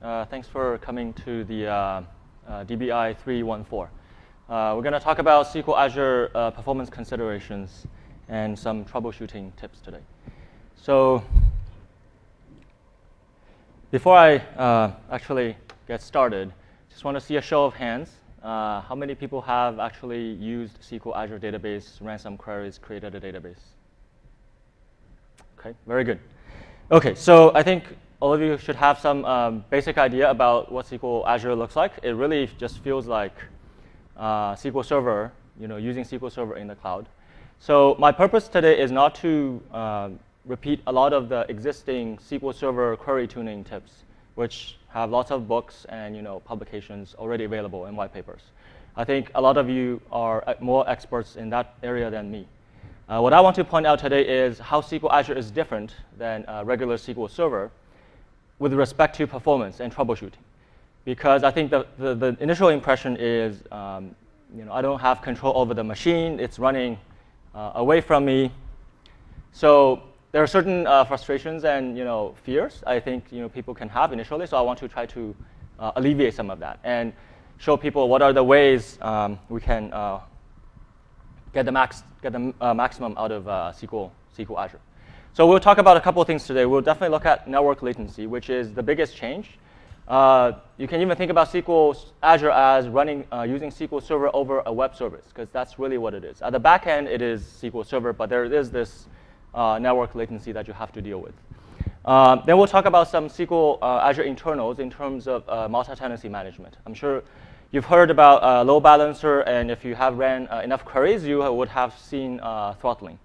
Thanks for coming to the DBI 314. We're going to talk about SQL Azure performance considerations and some troubleshooting tips today. So before I actually get started, just want to see a show of hands. How many people have actually used SQL Azure database, ran some queries, created a database? Okay, very good. Okay, so I think all of you should have some basic idea about what SQL Azure looks like. It really just feels like SQL Server, using SQL Server in the cloud. So my purpose today is not to repeat a lot of the existing SQL Server query tuning tips, which have lots of books and publications already available in white papers. I think a lot of you are more experts in that area than me. What I want to point out today is how SQL Azure is different than regular SQL Server with respect to performance and troubleshooting. Because I think the initial impression is, I don't have control over the machine. It's running away from me. So there are certain frustrations and fears I think people can have initially. So I want to try to alleviate some of that and show people what are the ways we can get the maximum out of SQL Azure. So we'll talk about a couple of things today. We'll definitely look at network latency, which is the biggest change. You can even think about SQL Azure as running using SQL Server over a web service, because that's really what it is. At the back end, it is SQL Server, but there is this network latency that you have to deal with. Then we'll talk about some SQL Azure internals in terms of multi-tenancy management. I'm sure you've heard about load balancer, and if you have ran enough queries, you would have seen throttling.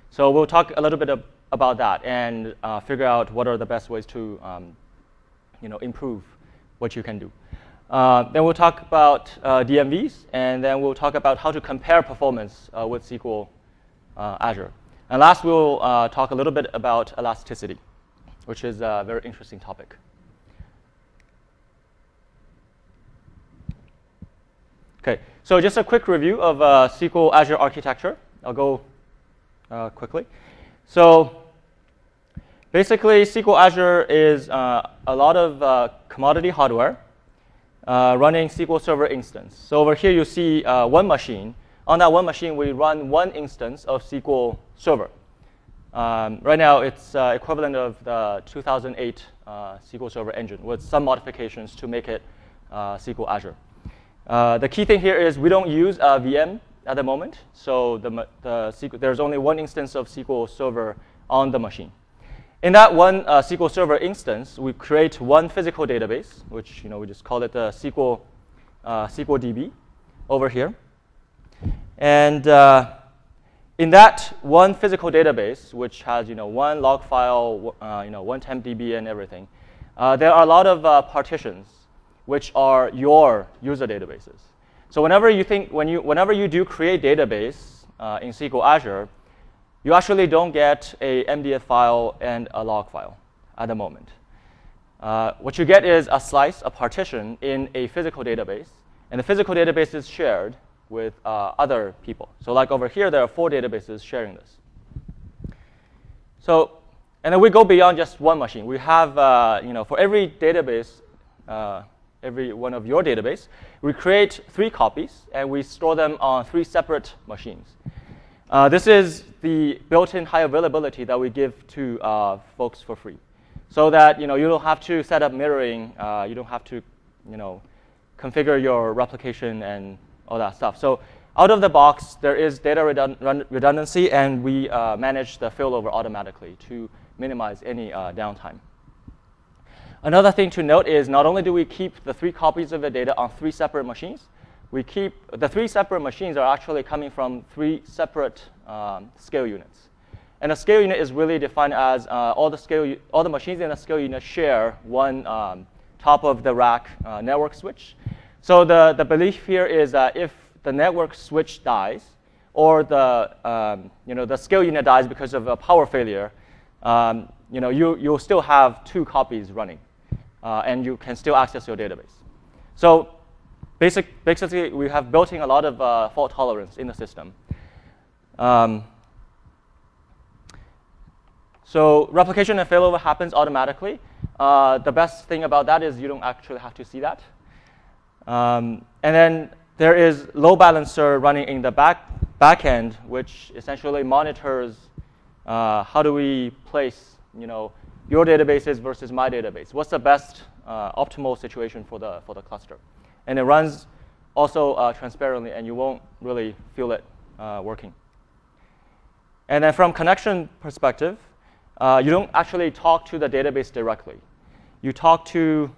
So we'll talk a little bit about that and figure out what are the best ways to improve what you can do. Then we'll talk about DMVs, and then we'll talk about how to compare performance with SQL Azure. And last, we'll talk a little bit about elasticity, which is a very interesting topic. Okay, so just a quick review of SQL Azure architecture. I'll go quickly. So basically, SQL Azure is a lot of commodity hardware running SQL Server instance. So over here, you see one machine. On that one machine, we run one instance of SQL Server. Right now, it's equivalent of the 2008 SQL Server engine with some modifications to make it SQL Azure. The key thing here is we don't use a VM at the moment. So there's only one instance of SQL Server on the machine. In that one SQL Server instance, we create one physical database, which we just call it the SQL DB over here. And in that one physical database, which has one log file, one temp DB and everything, there are a lot of partitions, which are your user databases. So whenever you do create database in SQL Azure, you actually don't get a MDF file and a log file at the moment. What you get is a slice, a partition in a physical database, and the physical database is shared with other people. So like over here, there are 4 databases sharing this. So, and then we go beyond just one machine. We have, for every database, every one of your database, we create 3 copies, and we store them on 3 separate machines. This is the built-in high availability that we give to folks for free, so that you don't have to set up mirroring, you don't have to configure your replication and all that stuff. So out of the box, there is data redundancy, and we manage the failover automatically to minimize any downtime. Another thing to note is not only do we keep the 3 copies of the data on 3 separate machines, we keep the 3 separate machines are actually coming from 3 separate scale units. And a scale unit is really defined as all the machines in the scale unit share one top of the rack network switch. So the belief here is that if the network switch dies, or the scale unit dies because of a power failure, you'll still have 2 copies running. And you can still access your database. So basically, we have built in a lot of fault tolerance in the system. So replication and failover happens automatically. the best thing about that is you don't actually have to see that. And then there is load balancer running in the back end, which essentially monitors how do we place, your databases versus my database. What's the best optimal situation for the cluster? And it runs also transparently, and you won't really feel it working. And then from connection perspective, you don't actually talk to the database directly. You talk to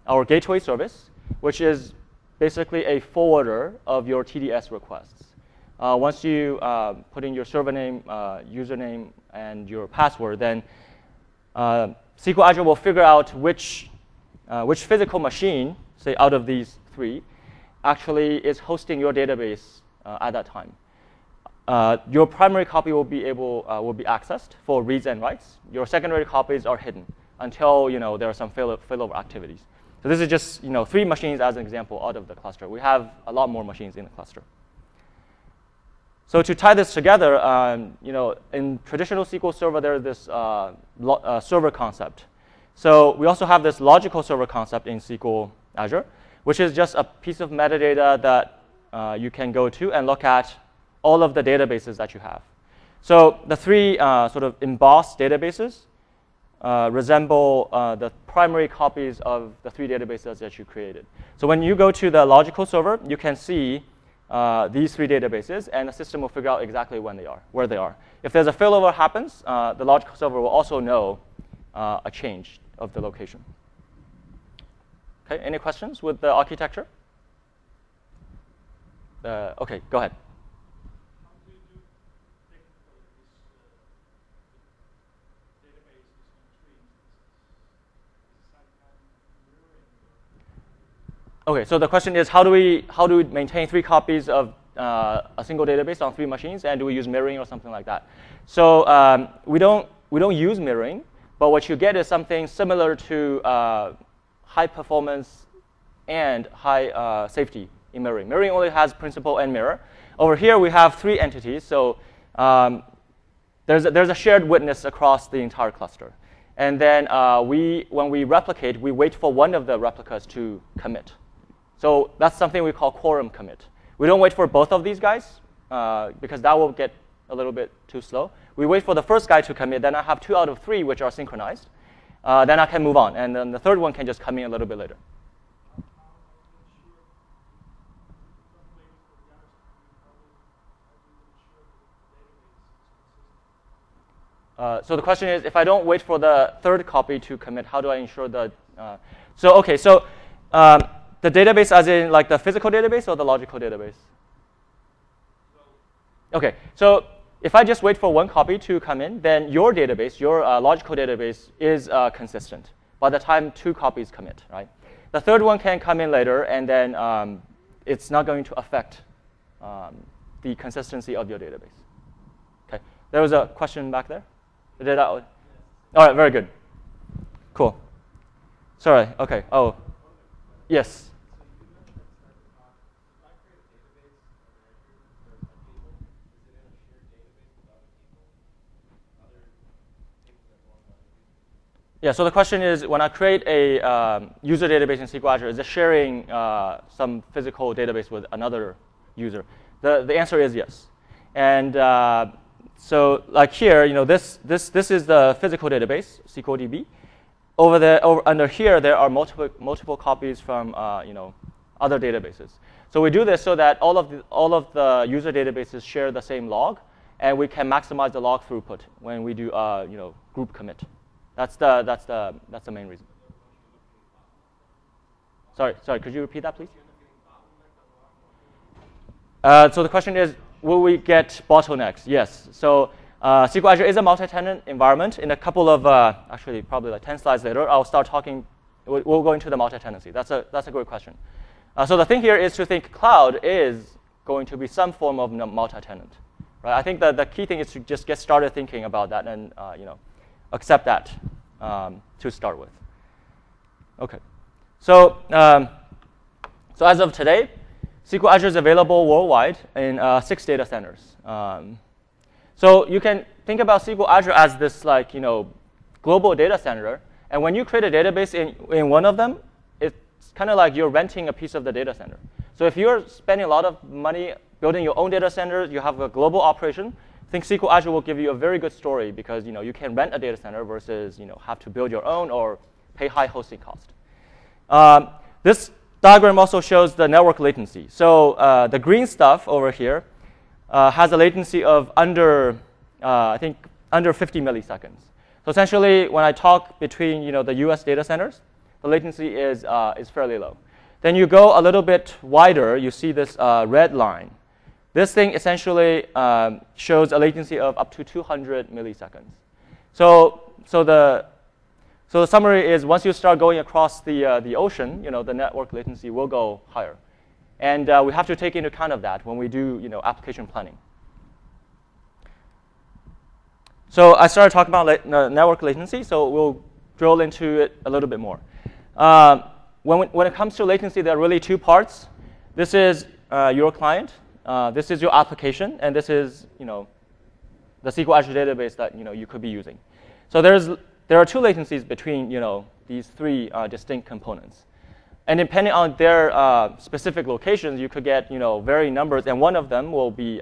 our gateway service, which is basically a forwarder of your TDS requests. Once you put in your server name, username, and your password, then SQL Azure will figure out which physical machine, say out of these three, actually is hosting your database at that time. Your primary copy will be accessed for reads and writes. Your secondary copies are hidden until there are some failover activities. So this is just 3 machines as an example out of the cluster. We have a lot more machines in the cluster. So to tie this together, in traditional SQL Server, there's this server concept. So we also have this logical server concept in SQL Azure, which is just a piece of metadata that you can go to and look at all of the databases that you have. So the 3 sort of embossed databases resemble the primary copies of the 3 databases that you created. So when you go to the logical server, you can see these 3 databases, and the system will figure out exactly where they are. If there's a failover happens, the logical server will also know a change of the location. Okay, any questions with the architecture? Okay, go ahead. Okay, so the question is, how do we maintain 3 copies of a single database on 3 machines, and do we use mirroring or something like that? So we don't use mirroring, but what you get is something similar to high performance and high safety in mirroring. Mirroring only has principal and mirror. Over here we have 3 entities, so there's a shared witness across the entire cluster. And then when we replicate, we wait for one of the replicas to commit. So that's something we call quorum commit. We don't wait for both of these guys because that will get a little bit too slow. We wait for the first guy to commit, then I have 2 out of 3 which are synchronized. Then I can move on, and then the third one can just come in a little bit later. So the question is, if I don't wait for the third copy to commit, how do I ensure the? The database, as in like the physical database or the logical database? Okay, so if I just wait for one copy to come in, then your database, your logical database, is consistent by the time 2 copies commit, right? The third one can come in later, and then it's not going to affect the consistency of your database. Okay, there was a question back there. All right, very good. Cool. Sorry, okay, oh, yes. Yeah, so the question is, when I create a user database in SQL Azure, is it sharing some physical database with another user? The answer is yes. And so like here, this is the physical database, SQL DB. Under here, there are multiple copies from other databases. So we do this so that all of the user databases share the same log, and we can maximize the log throughput when we do group commit. That's the main reason. Sorry, could you repeat that, please? So the question is, will we get bottlenecks? Yes. So SQL Azure is a multi-tenant environment. In a couple of, actually probably like 10 slides later, I'll start talking. We'll go into the multi-tenancy. That's a great question. So the thing here is to think cloud is going to be some form of multi-tenant, right? I think that the key thing is to just get started thinking about that and accept that to start with. Okay. So as of today, SQL Azure is available worldwide in 6 data centers. So you can think about SQL Azure as this global data center, And when you create a database in one of them, it's kind of like you're renting a piece of the data center. So if you're spending a lot of money building your own data center, you have a global operation, I think SQL Azure will give you a very good story because you can rent a data center versus have to build your own or pay high hosting cost. This diagram also shows the network latency. So the green stuff over here has a latency of under, I think, under 50 milliseconds. So essentially, when I talk between the US data centers, the latency is fairly low. Then you go a little bit wider, you see this red line. This thing essentially shows a latency of up to 200 milliseconds. So the summary is once you start going across the ocean, the network latency will go higher. And we have to take into account of that when we do application planning. So I started talking about network latency, so we'll drill into it a little bit more. When it comes to latency, there are really two parts. This is your client, this is your application, and this is the SQL Azure database that you could be using. So there are two latencies between these three distinct components. And depending on their specific locations, you could get varying numbers, and one of them will be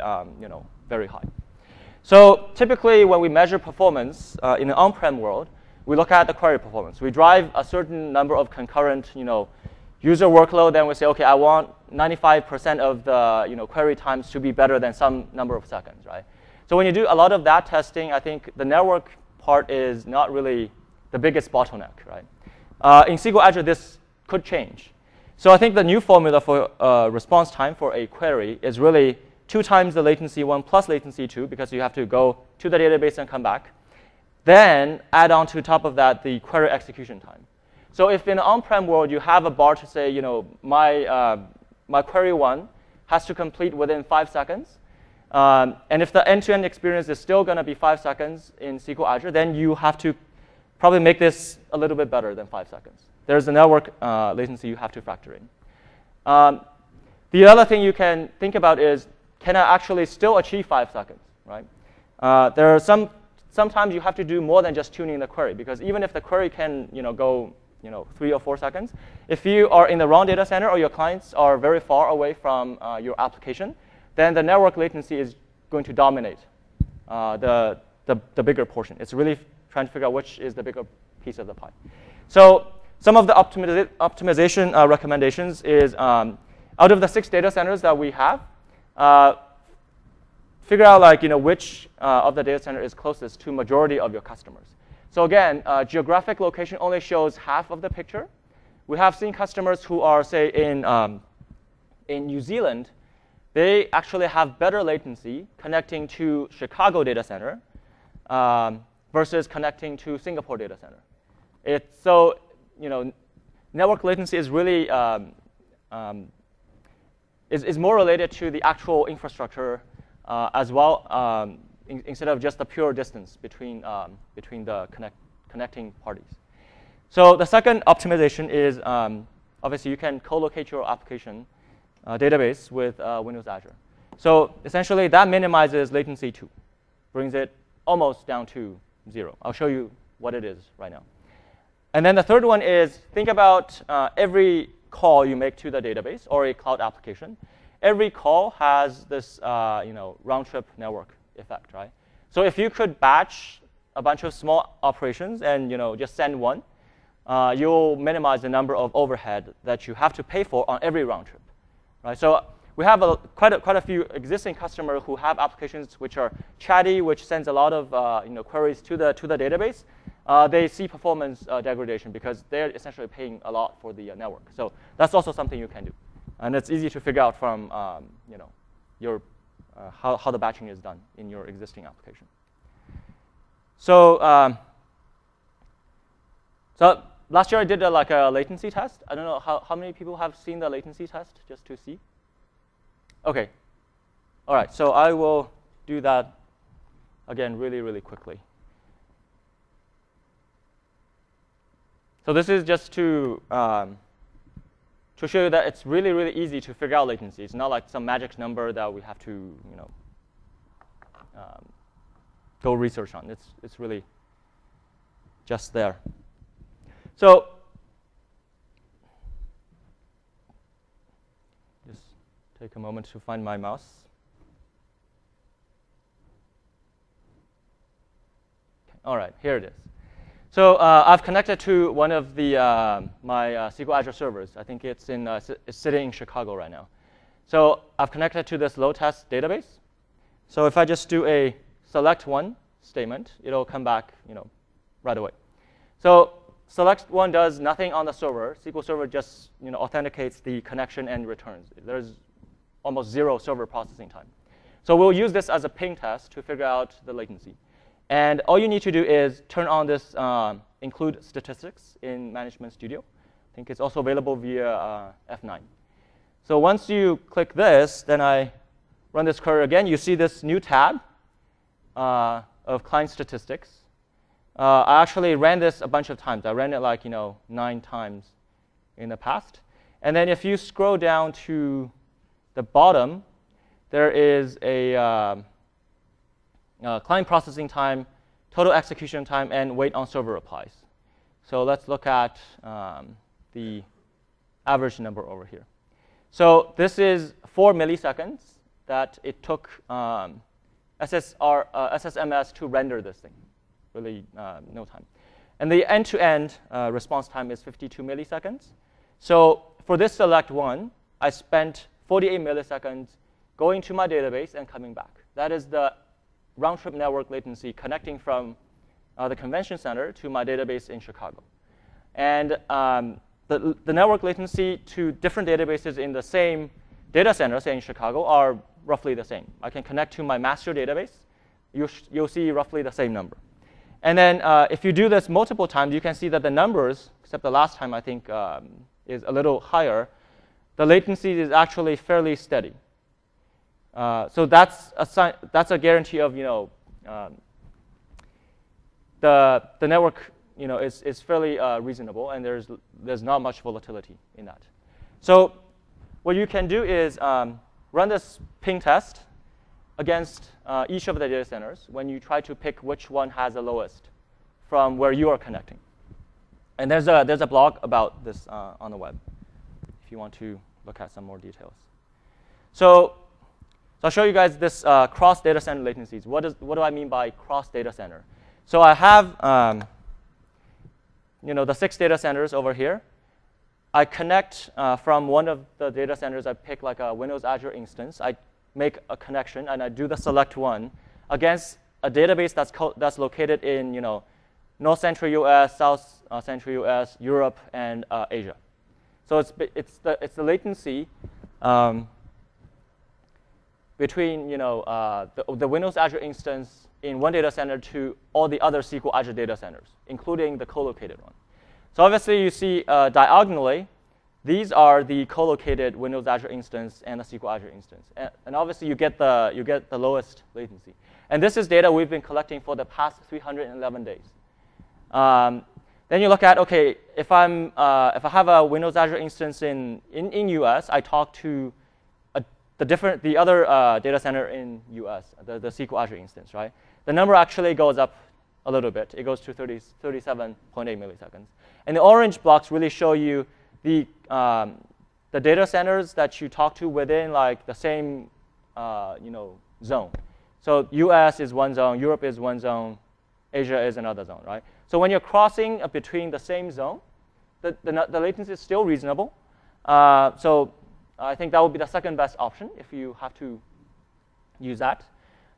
very high. So typically, when we measure performance in an on-prem world, we look at the query performance. We drive a certain number of concurrent user workload, then we say, okay, I want 95% of the query times to be better than some number of seconds, right? So when you do a lot of that testing, I think the network part is not really the biggest bottleneck, right? In SQL Azure, this could change. So I think the new formula for response time for a query is really 2 times the latency 1 plus latency 2, because you have to go to the database and come back. Then add on to top of that the query execution time. So if in an on-prem world you have a bar to say, my query 1 has to complete within 5 seconds, and if the end-to-end experience is still going to be 5 seconds in SQL Azure, then you have to probably make this a little bit better than 5 seconds. There's a network latency you have to factor in. The other thing you can think about is, can I actually still achieve 5 seconds, right? There are sometimes you have to do more than just tuning the query, because even if the query can go 3 or 4 seconds, if you are in the wrong data center or your clients are very far away from your application, then the network latency is going to dominate the bigger portion. It's really trying to figure out which is the bigger piece of the pie. So some of the optimization recommendations is out of the 6 data centers that we have, figure out which of the data center is closest to majority of your customers. So again, geographic location only shows half of the picture. We have seen customers who are, say, in New Zealand. They actually have better latency connecting to Chicago data center versus connecting to Singapore data center. So network latency is really is more related to the actual infrastructure as well, instead of just the pure distance between the connecting parties. So the second optimization is obviously you can co-locate your application database with Windows Azure. So essentially that minimizes latency too, brings it almost down to 0. I'll show you what it is right now. And then the third one is think about every call you make to the database or a cloud application. Every call has this round-trip network effect, right? So if you could batch a bunch of small operations and just send one, you'll minimize the number of overhead that you have to pay for on every round trip, right? So we have quite a few existing customers who have applications which are chatty, which sends a lot of queries to the database. They see performance degradation because they're essentially paying a lot for the network. So that's also something you can do, and it's easy to figure out from your how the batching is done in your existing application. So so last year I did a latency test. I don't know how many people have seen the latency test just to see. Okay, all right. So I will do that again really quickly. So this is just to show you that it's really easy to figure out latency. It's not like some magic number that we have to go research on. It's really just there. So just take a moment to find my mouse. Okay. All right, here it is. So I've connected to one of the my SQL Azure servers. I think it's sitting in Chicago right now. So I've connected to this load test database. So if I just do a select one statement, it'll come back, right away. So select one does nothing on the server. SQL Server just, authenticates the connection and returns. There's almost zero server processing time. So we'll use this as a ping test to figure out the latency. And all you need to do is turn on this include statistics in Management Studio. I think it's also available via F9. So once you click this, then I run this query again. You see this new tab of client statistics. I actually ran this a bunch of times. I ran it like 9 times in the past. And then if you scroll down to the bottom, there is a client processing time, total execution time, and wait on server replies. So let's look at the average number over here. So this is 4 milliseconds that it took SSMS to render this thing. Really no time. And the end-to-end response time is 52 milliseconds. So for this select one, I spent 48 milliseconds going to my database and coming back. That is the round-trip network latency connecting from the convention center to my database in Chicago. And the network latency to different databases in the same data center, say in Chicago, are roughly the same. I can connect to my master database. You'll see roughly the same number. And then if you do this multiple times, you can see that the numbers, except the last time I think is a little higher, the latency is actually fairly steady. So that's a guarantee of the network is fairly reasonable, and there's not much volatility in that. So what you can do is run this ping test against each of the data centers when you try to pick which one has the lowest from where you are connecting. And there's a blog about this on the web if you want to look at some more details. So I'll show you guys this cross data center latencies. What do I mean by cross data center? So I have the 6 data centers over here. I connect from one of the data centers. I pick like a Windows Azure instance. I make a connection, and I do the select one against a database that's located in North Central US, South Central US, Europe, and Asia. So it's the latency between the Windows Azure instance in one data center to all the other SQL Azure data centers, including the co-located one. So obviously you see diagonally, these are the co-located Windows Azure instance and the SQL Azure instance, and obviously you get the lowest latency. And this is data we've been collecting for the past 311 days. Then you look at, okay, if I have a Windows Azure instance in US, I talk to the other data center in US, the SQL Azure instance, right? The number actually goes up a little bit. It goes to 37.8 milliseconds. And the orange blocks really show you the data centers that you talk to within like the same zone. So US is one zone, Europe is one zone, Asia is another zone, right? So when you're crossing between the same zone, the latency is still reasonable. So I think that would be the second best option if you have to use that.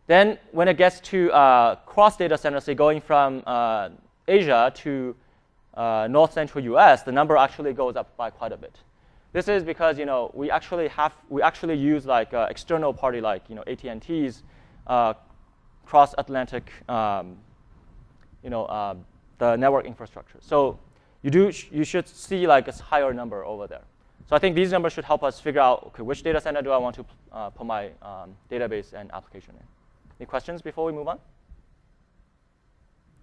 Then when it gets to cross data centers, say going from Asia to North Central US, the number actually goes up by quite a bit. This is because we actually use like external party like AT&T's cross-Atlantic the network infrastructure. So you should see like a higher number over there. So I think these numbers should help us figure out, okay, which data center do I want to put my database and application in. Any questions before we move on?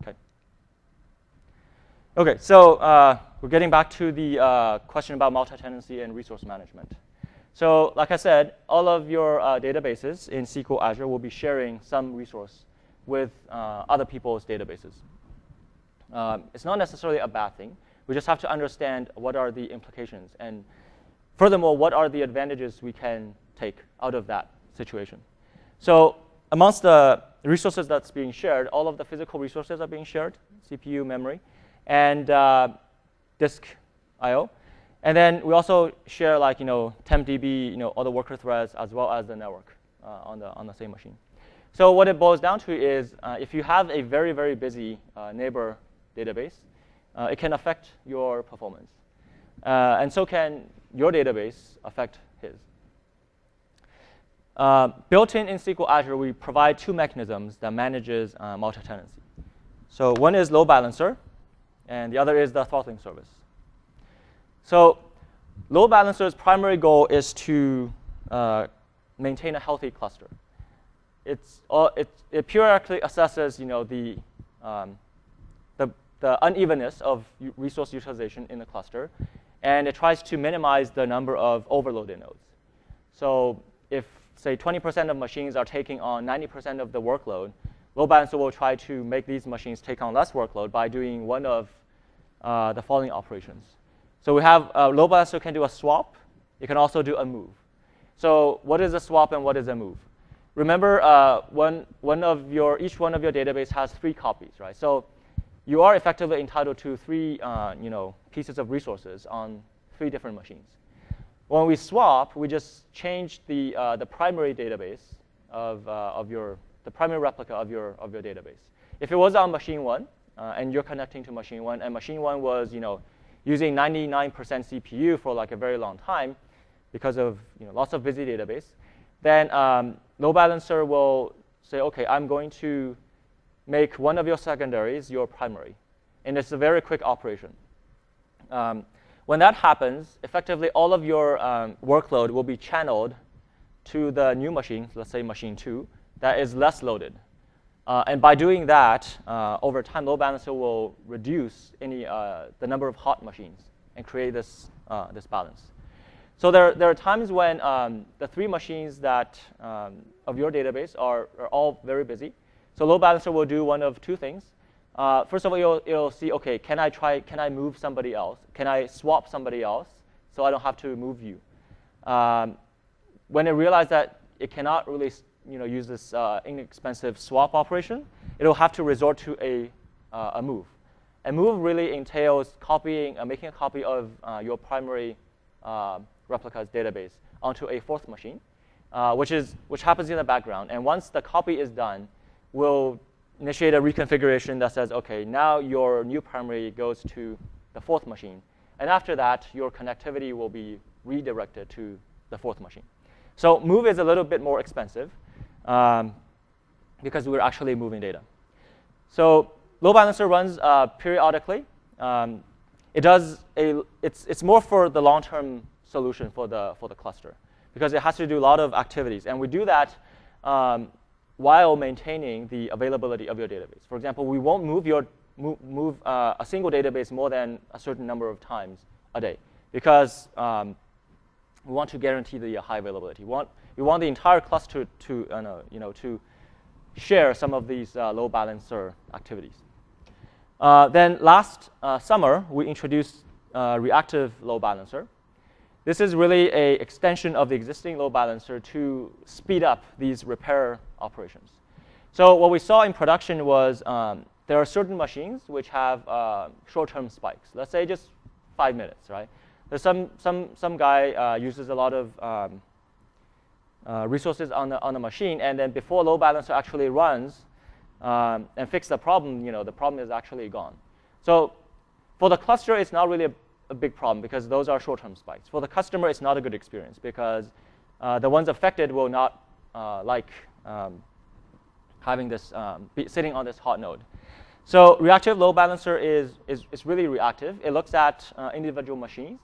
Okay. Okay, so we're getting back to the question about multi-tenancy and resource management. So like I said, all of your databases in SQL Azure will be sharing some resource with other people's databases. It's not necessarily a bad thing, We just have to understand what are the implications. And furthermore, what are the advantages we can take out of that situation. So amongst the resources that's being shared, all of the physical resources are being shared, CPU, memory, and disk I/O. And then we also share tempdb, all the worker threads, as well as the network on the same machine. So what it boils down to is if you have a very, very busy neighbor database, it can affect your performance. And so can your database affect his. Built-in SQL Azure, we provide two mechanisms that manages multi-tenancy. So one is load balancer, and the other is the throttling service. So load balancer's primary goal is to maintain a healthy cluster. It periodically assesses, the unevenness of resource utilization in the cluster, and it tries to minimize the number of overloaded nodes. So if, say, 20% of machines are taking on 90% of the workload, load balancer will try to make these machines take on less workload by doing one of the following operations. So we have load balancer can do a swap. It can also do a move. So what is a swap and what is a move? Remember, each one of your database has 3 copies, right? So you are effectively entitled to 3 pieces of resources on 3 different machines. When we swap, we just change the primary database the primary replica of your database. If it was on machine 1 and you're connecting to machine 1, and machine 1 was using 99% CPU for like a very long time because of lots of busy database, then load balancer will say, OK, I'm going to make one of your secondaries your primary. And it's a very quick operation. When that happens, effectively all of your workload will be channeled to the new machine, let's say machine 2, that is less loaded. And by doing that, over time, load balancer will reduce the number of hot machines and create this balance. So there are times when the 3 machines of your database are all very busy. So load balancer will do one of 2 things. First of all, it'll see, OK, can I move somebody else? Can I swap somebody else so I don't have to move you? When it realizes that it cannot really use this inexpensive swap operation, it'll have to resort to a move. A move really entails making a copy of your primary replica's database onto a 4th machine, which happens in the background. And once the copy is done, we'll initiate a reconfiguration that says, OK, now your new primary goes to the 4th machine. And after that, your connectivity will be redirected to the 4th machine. So move is a little bit more expensive because we're actually moving data. So load balancer runs periodically. It's more for the long-term solution for the cluster because it has to do a lot of activities. And we do that while maintaining the availability of your database. For example, we won't move a single database more than a certain number of times a day because we want to guarantee the high availability. We want the entire cluster to share some of these load balancer activities. Then last summer, we introduced reactive load balancer. This is really an extension of the existing load balancer to speed up these repair operations. So what we saw in production was there are certain machines which have short-term spikes. Let's say just 5 minutes, right? There's some guy uses a lot of resources on the machine, and then before load balancer actually runs and fix the problem, the problem is actually gone. So for the cluster, it's not really a big problem because those are short-term spikes. For the customer, it's not a good experience because the ones affected will not like having this sitting on this hot node. So reactive load balancer is really reactive. It looks at individual machines,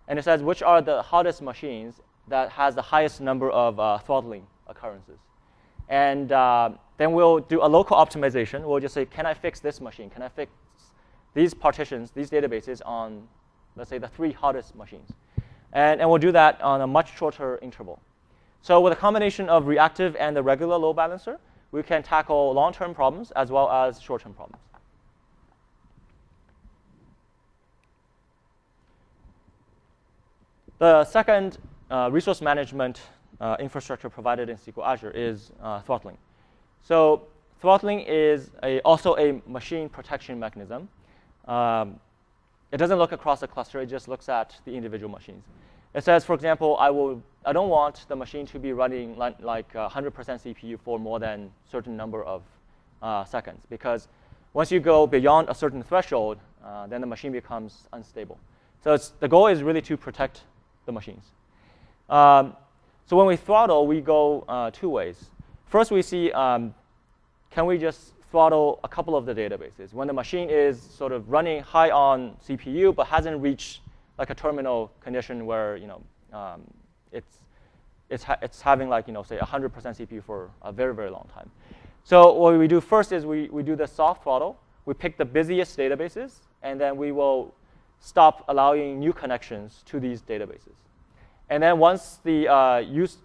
and it says which are the hottest machines that has the highest number of throttling occurrences. And then we'll do a local optimization. We'll just say, can I fix this machine? Can I fix these partitions, these databases on, let's say, the 3 hottest machines? And we'll do that on a much shorter interval. So with a combination of reactive and the regular load balancer, we can tackle long-term problems as well as short-term problems. The second resource management infrastructure provided in SQL Azure is throttling. So throttling is also a machine protection mechanism. It doesn't look across the cluster. It just looks at the individual machines. It says, for example, I don't want the machine to be running like 100% CPU for more than a certain number of seconds, because once you go beyond a certain threshold, then the machine becomes unstable. So the goal is really to protect the machines. So when we throttle, we go 2 ways. First, we see, can we just throttle a couple of the databases? When the machine is sort of running high on CPU, but hasn't reached like a terminal condition where it's having like say 100% CPU for a very, very long time. So what we do first is we do the soft throttle. We pick the busiest databases, and then we will stop allowing new connections to these databases. And then once the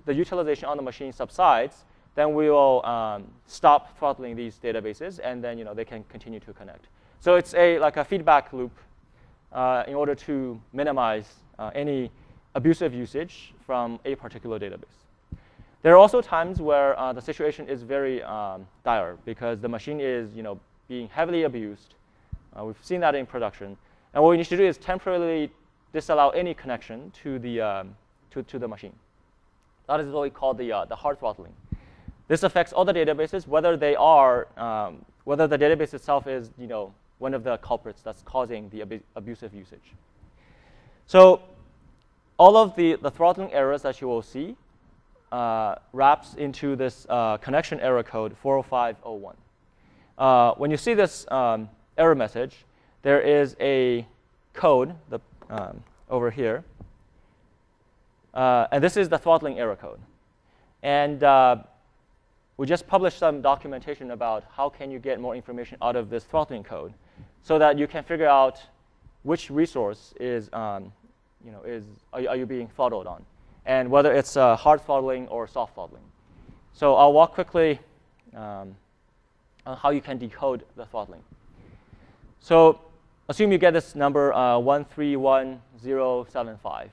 utilization on the machine subsides, then we will stop throttling these databases, and then they can continue to connect. So it's like a feedback loop in order to minimize any abusive usage from a particular database. There are also times where the situation is very dire because the machine is being heavily abused. We've seen that in production. And what we need to do is temporarily disallow any connection to the machine. That is what we call the hard throttling. This affects all the databases, whether the database itself is one of the culprits that's causing the abusive usage. So all of the throttling errors that you will see wraps into this connection error code 40501. When you see this error message, there is a code over here. And this is the throttling error code. And we just published some documentation about how can you get more information out of this throttling code so that you can figure out which resource are you being throttled on, and whether it's hard throttling or soft throttling. So I'll walk quickly on how you can decode the throttling. So assume you get this number 131075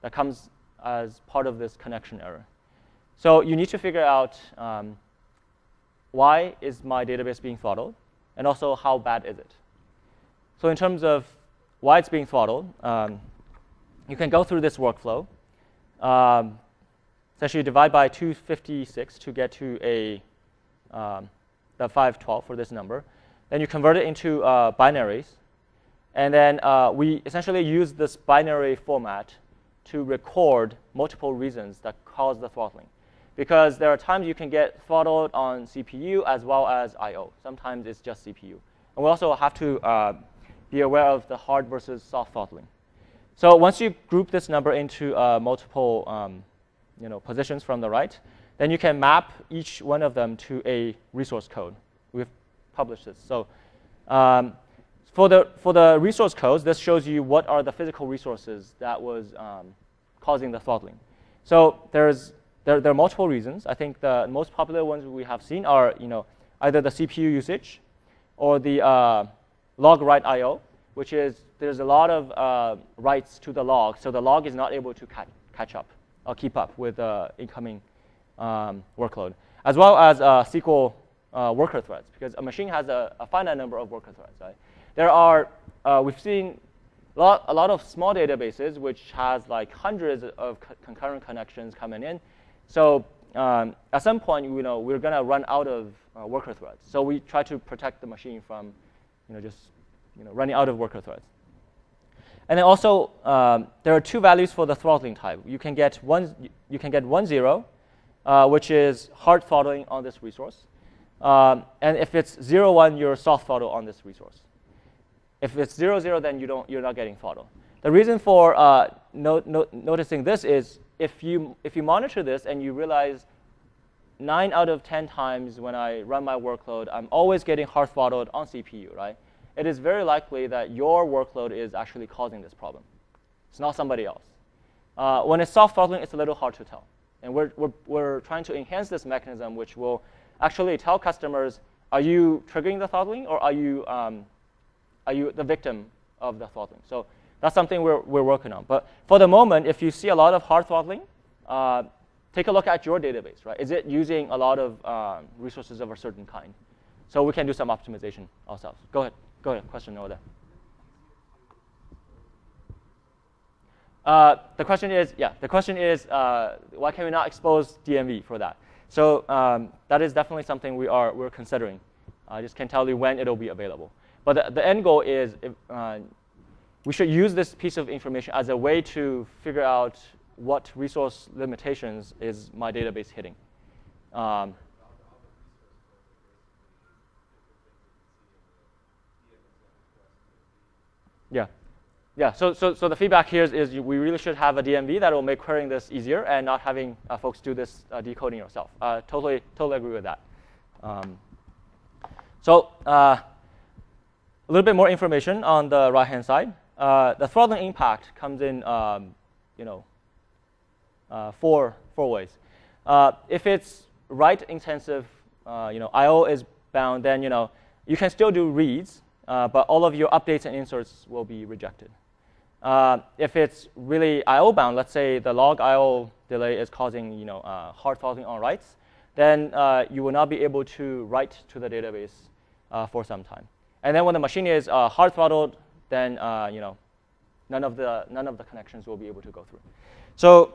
that comes as part of this connection error. So you need to figure out why is my database being throttled, and also how bad is it. So in terms of why it's being throttled, you can go through this workflow. Essentially divide by 256 to get to the 512 for this number. Then you convert it into binaries. And then we essentially use this binary format to record multiple reasons that cause the throttling. Because there are times you can get throttled on CPU as well as I/O. Sometimes it's just CPU. And we also have to be aware of the hard versus soft throttling. So once you group this number into multiple positions from the right, then you can map each one of them to a resource code. We've published this. So for the resource codes, this shows you what are the physical resources that was causing the throttling. So there are multiple reasons. I think the most popular ones we have seen are either the CPU usage or the log write I/O, which is there's a lot of writes to the log, so the log is not able to catch up or keep up with incoming workload, as well as SQL worker threads, because a machine has a finite number of worker threads. Right? There are we've seen a lot of small databases which has like hundreds of concurrent connections coming in. So at some point, we're going to run out of worker threads. So we try to protect the machine from running out of worker threads. And then also, there are 2 values for the throttling type. You can get 10, which is hard throttling on this resource. And if it's 01, you're soft throttle on this resource. If it's 00, then you're not getting throttle. The reason for noticing this is if you monitor this and you realize 9 out of 10 times when I run my workload, I'm always getting hard throttled on CPU, right? It is very likely that your workload is actually causing this problem. It's not somebody else. When it's soft throttling, it's a little hard to tell. And we're trying to enhance this mechanism, which will actually tell customers, are you triggering the throttling, or are you the victim of the throttling? So That's something we're working on. But for the moment, if you see a lot of hard throttling, take a look at your database, right? Is it using a lot of resources of a certain kind? So we can do some optimization ourselves. Go ahead. Go ahead. Question over there. The question is, why can we not expose DMV for that? So that is definitely something we're considering. I just can't tell you when it'll be available. But the end goal is we should use this piece of information as a way to figure out what resource limitations is my database hitting. Yeah. So the feedback here is we really should have a DMV that will make querying this easier and not having folks do this decoding yourself. Totally agree with that. So a little bit more information on the right-hand side. The throttling impact comes in, four ways. If it's write-intensive, I/O is bound, then you can still do reads, but all of your updates and inserts will be rejected. If it's really I/O bound, let's say the log I/O delay is causing hard throttling on writes, then you will not be able to write to the database for some time. And then when the machine is hard throttled, then none of the connections will be able to go through. So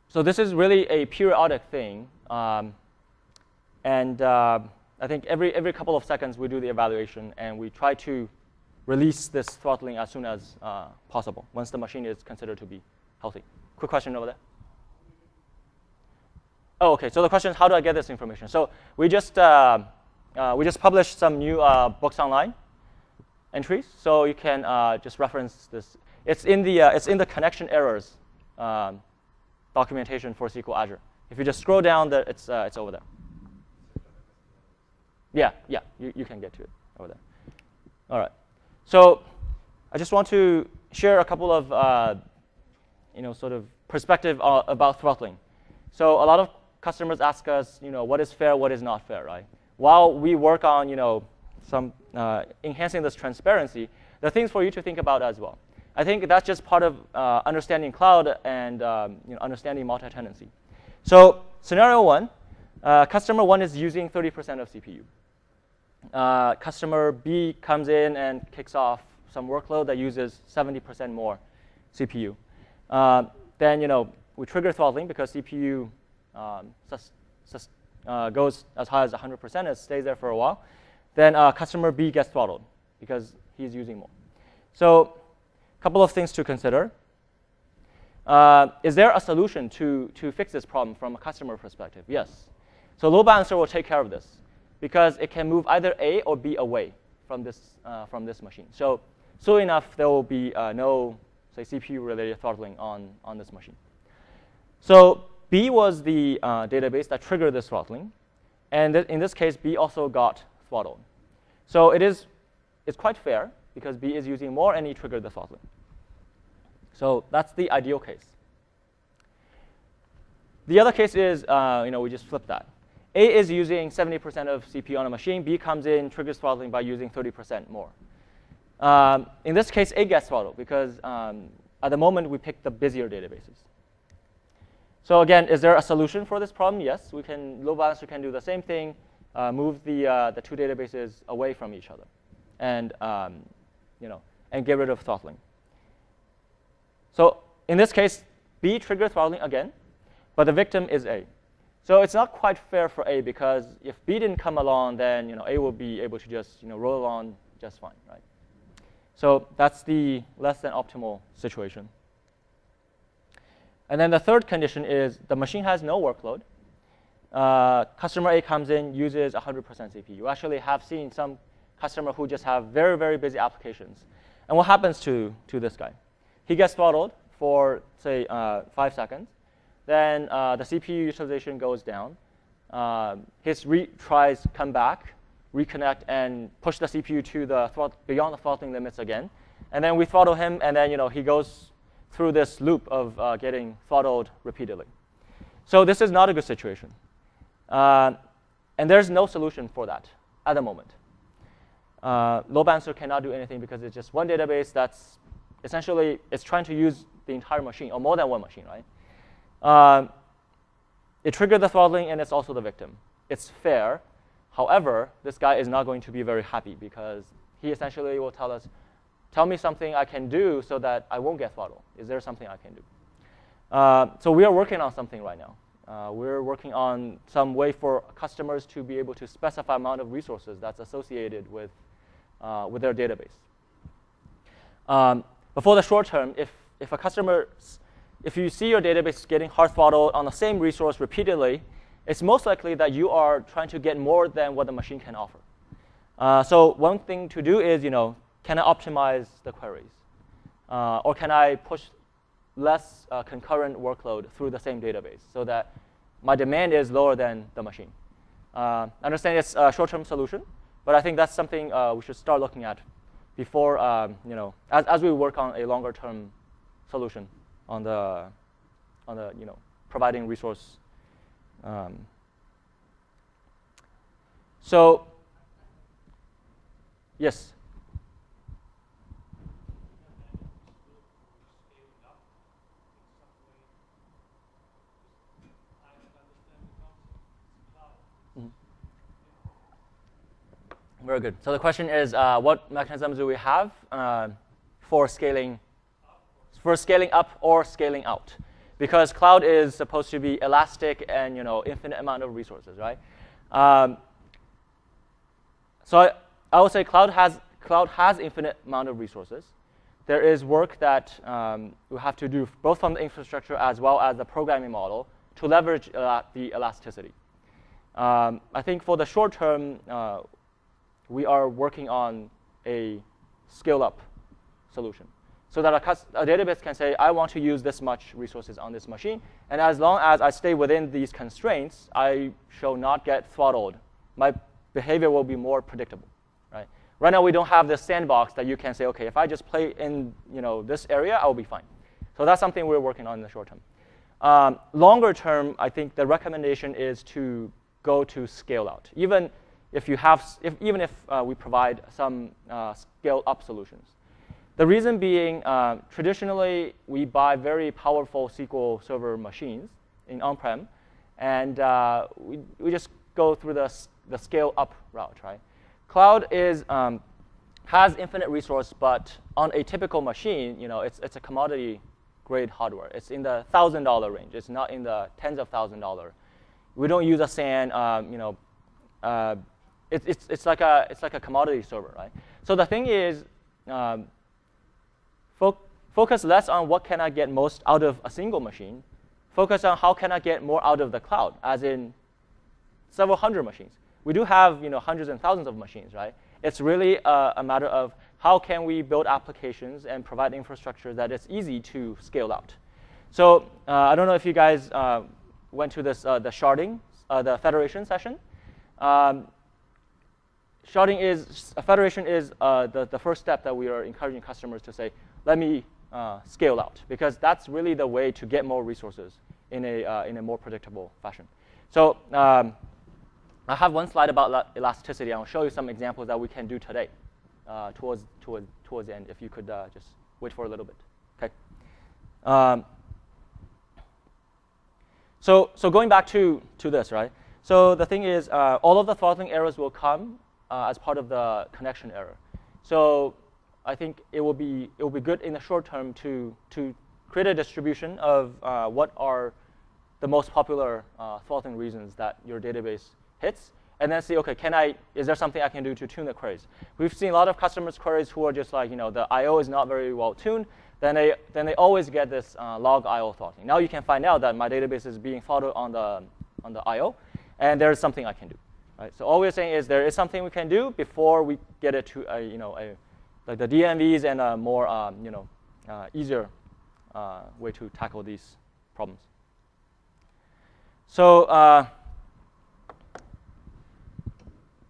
so this is really a periodic thing, and I think every couple of seconds we do the evaluation and we try to release this throttling as soon as possible once the machine is considered to be healthy. Quick question over there. Oh, OK. So the question is, how do I get this information? So we just published some new books online entries, so you can just reference this. It's in the connection errors documentation for SQL Azure. If you just scroll down, it's over there. Yeah, you can get to it over there. All right. So I just want to share a couple of sort of perspective about throttling. So a lot of customers ask us, what is fair, what is not fair, right? While we work on some enhancing this transparency, there are things for you to think about as well. I think that's just part of understanding cloud and understanding multi-tenancy. So scenario one, customer one is using 30% of CPU. Customer B comes in and kicks off some workload that uses 70% more CPU. Then we trigger throttling because CPU goes as high as 100%. It stays there for a while. Then customer B gets throttled because he's using more. So a couple of things to consider. Is there a solution to fix this problem from a customer perspective? Yes. So load balancer will take care of this, because it can move either A or B away from this machine. So soon enough, there will be no, say, CPU-related throttling on this machine. So B was the database that triggered this throttling. And in this case, B also got throttled. So it's quite fair, because B is using more, and he triggered the throttling. So that's the ideal case. The other case is, we just flip that. A is using 70% of CPU on a machine. B comes in, triggers throttling by using 30% more. In this case, A gets throttled because at the moment we pick the busier databases. So again, is there a solution for this problem? Yes, load balancer can do the same thing, move the two databases away from each other, and get rid of throttling. So in this case, B triggered throttling again, but the victim is A. So it's not quite fair for A, because if B didn't come along, then A will be able to just roll on just fine, right? So that's the less than optimal situation. And then the third condition is the machine has no workload. Customer A comes in, uses 100% CPU. You actually have seen some customer who just have very, very busy applications. And what happens to this guy? He gets throttled for, say, 5 seconds. Then the CPU utilization goes down. His retries come back, reconnect, and push the CPU to beyond the throttling limits again. And then we throttle him, and then he goes through this loop of getting throttled repeatedly. So this is not a good situation. And there's no solution for that at the moment. Load balancer cannot do anything because it's just one database that's essentially it's trying to use the entire machine or more than one machine, right? It triggered the throttling, and it's also the victim. It's fair. However, this guy is not going to be very happy because he essentially will tell us, tell me something I can do so that I won't get throttled. Is there something I can do? So we are working on something right now. We're working on some way for customers to be able to specify amount of resources that's associated with their database. But for the short term, if a customer, if you see your database getting hard throttled on the same resource repeatedly, it's most likely that you are trying to get more than what the machine can offer. So one thing to do is, can I optimize the queries? Or can I push less concurrent workload through the same database so that my demand is lower than the machine? I understand it's a short-term solution, but I think that's something we should start looking at before, as we work on a longer-term solution on the providing resource. So, yes. Very good. So the question is, what mechanisms do we have for scaling up or scaling out? Because cloud is supposed to be elastic and infinite amount of resources, right? So I would say cloud has infinite amount of resources. There is work that we have to do both from the infrastructure as well as the programming model to leverage the elasticity. I think for the short term, we are working on a scale-up solution so that a database can say, I want to use this much resources on this machine, and as long as I stay within these constraints, I shall not get throttled. My behavior will be more predictable, right? Right now, we don't have this sandbox that you can say, OK, if I just play in this area, I'll be fine. So that's something we're working on in the short term. Longer term, I think the recommendation is to go to scale out, even if we provide some scale-up solutions. The reason being, traditionally, we buy very powerful SQL Server machines in on-prem, and we just go through the scale-up route, right? Cloud has infinite resource, but on a typical machine, it's a commodity-grade hardware. It's in the $1,000 range. It's not in the tens of $1,000s. We don't use a SAN. It's like a commodity server, right? So the thing is, focus less on what can I get most out of a single machine. Focus on how can I get more out of the cloud, as in several hundred machines. We do have hundreds and thousands of machines, right? It's really a matter of how can we build applications and provide infrastructure that is easy to scale out. So I don't know if you guys went to this the sharding, the federation session. Federation is the first step that we are encouraging customers to say, let me scale out, because that's really the way to get more resources in a more predictable fashion. So I have one slide about elasticity. I'll show you some examples that we can do today towards the end, if you could just wait for a little bit. Okay. So going back to this, right? So the thing is, all of the throttling errors will come as part of the connection error. So I think it will be good in the short term to create a distribution of what are the most popular throttling reasons that your database hits, and then see, okay, is there something I can do to tune the queries? We've seen a lot of customers' queries who are just like, the I/O is not very well tuned. Then they always get this log I/O throttling. Now you can find out that my database is being throttled on the I/O, and there is something I can do. Right? So all we're saying is there is something we can do before we get it to like the DMVs and a more easier way to tackle these problems. So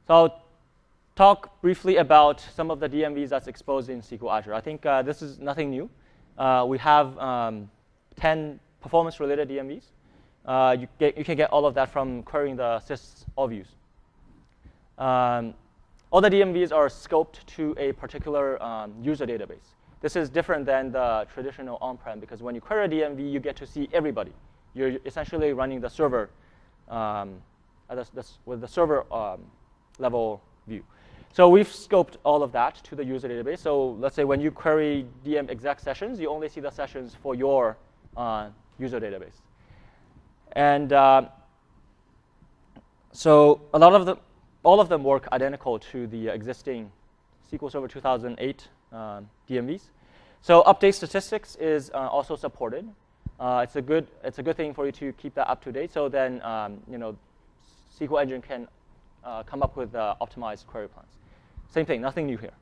I'll talk briefly about some of the DMVs that's exposed in SQL Azure. I think this is nothing new. We have 10 performance-related DMVs. You can get all of that from querying the sys all views. All all the DMVs are scoped to a particular user database. This is different than the traditional on-prem, because when you query a DMV, you get to see everybody. You're essentially running the server with the server level view. So we've scoped all of that to the user database. So let's say when you query DM exec sessions, you only see the sessions for your user database. And so all of them work identical to the existing SQL Server 2008 DMVs. So update statistics is also supported. It's a good thing for you to keep that up to date. So then SQL Engine can come up with optimized query plans. Same thing, nothing new here.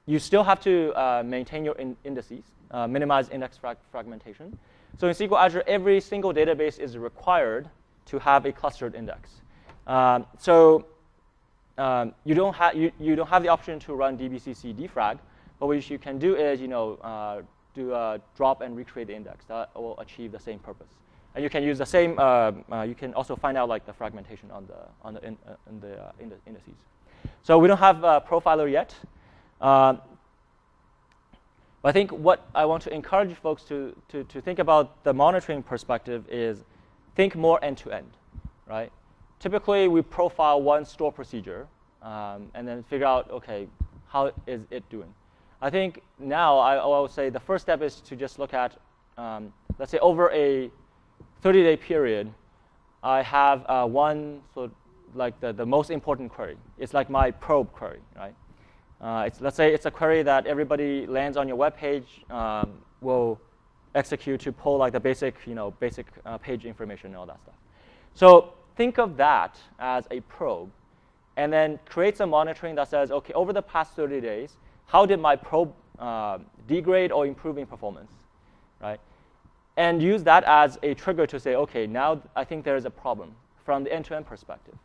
You still have to maintain your indices, minimize index fragmentation. So in SQL Azure, every single database is required to have a clustered index. So you don't have the option to run dbcc defrag, but what you can do is do a drop and recreate the index. That will achieve the same purpose. And you can use the same. You can also find out like the fragmentation on the indices. So we don't have a profiler yet. But I think what I want to encourage folks to think about the monitoring perspective is think more end-to-end, right? Typically, we profile one store procedure and then figure out, OK, how is it doing? I think now I would say the first step is to just look at, let's say, over a 30-day period, I have one sort of like the most important query. It's like my probe query, right? Let's say it's a query that everybody lands on your web page will execute to pull like the basic page information and all that stuff. So think of that as a probe, and then create some monitoring that says, OK, over the past 30 days, how did my probe degrade or improve in performance, right? And use that as a trigger to say, OK, now I think there is a problem from the end-to-end perspective.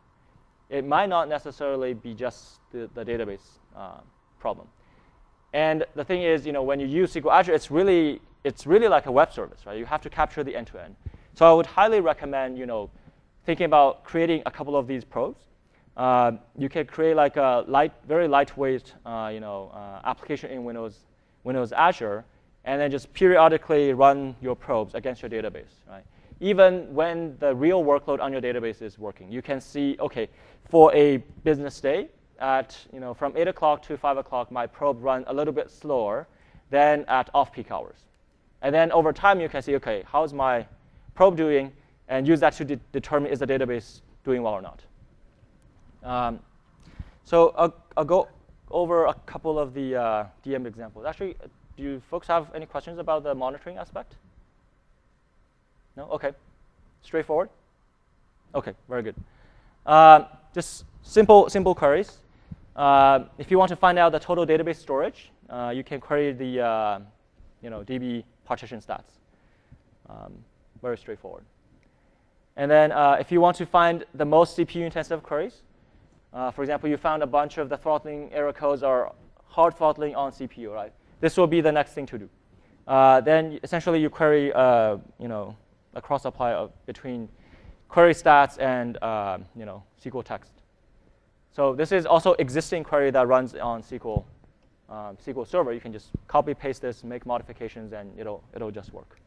It might not necessarily be just the database problem. And the thing is, when you use SQL Azure, it's really like a web service, right? You have to capture the end-to-end. So I would highly recommend, thinking about creating a couple of these probes. You can create like a very lightweight, application in Windows Azure, and then just periodically run your probes against your database, right? Even when the real workload on your database is working, you can see, OK, for a business day, from 8 o'clock to 5 o'clock, my probe run a little bit slower than at off-peak hours. And then over time, you can see, OK, how's my probe doing, and use that to determine is the database doing well or not. So I'll go over a couple of the DM examples. Actually, do you folks have any questions about the monitoring aspect? No? OK. Straightforward? OK, very good. Just simple queries. If you want to find out the total database storage, you can query the DB partition stats. Very straightforward. And then if you want to find the most CPU-intensive queries, for example, you found a bunch of the throttling error codes are hard throttling on CPU, right? This will be the next thing to do. Then essentially you query, a cross-apply between query stats and SQL text. So this is also existing query that runs on SQL Server. You can just copy paste this, make modifications, and it'll just work.